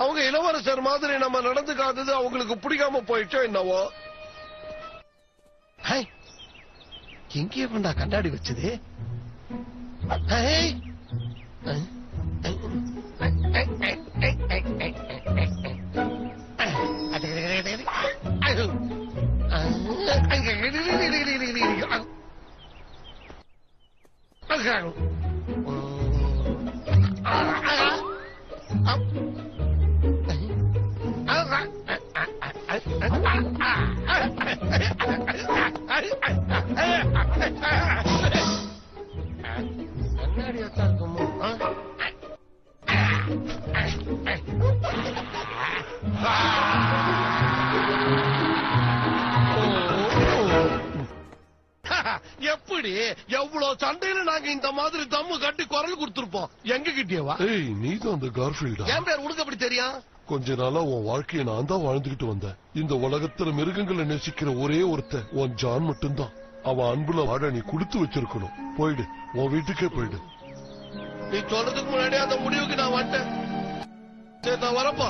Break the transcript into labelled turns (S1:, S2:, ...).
S1: அவங்க இளவரசர் மாதிரி நம்ம நடந்துக்காதது அவங்களுக்கு பிடிக்காம போயிட்டோ என்னவோ. எங்கே பண்ணா கண்ணாடி வச்சது? கண்ணாடியாத்தான் இருக்குமோ? எப்படி எவ்வளவு சண்டையில நாங்க இந்த மாதிரி தம்மு கட்டி குரல் கொடுத்திருப்போம். எங்க கிட்டியவா?
S2: நீதான் அந்த கார்ஃபீல்டா?
S1: என் பேர் உனக்கு அப்படி தெரியும்?
S2: கொஞ்ச நாளா உன் வாழ்க்கையை நான் தான் வாழ்ந்துகிட்டு வந்தேன். இந்த உலகத்துல மிருகங்களை நேசிக்கிற ஒரே ஒருத்தன் உன் ஜான் மட்டும்தான். அவன் அன்புல வாட நீ கொடுத்து வச்சிருக்கணும். போயிடு, உன் வீட்டுக்கே போயிடு.
S1: நீ சொல்றதுக்கு முன்னாடி அந்த முடிவுக்கு நான் வந்துட்டேன். சரி, நான் வரப்பா.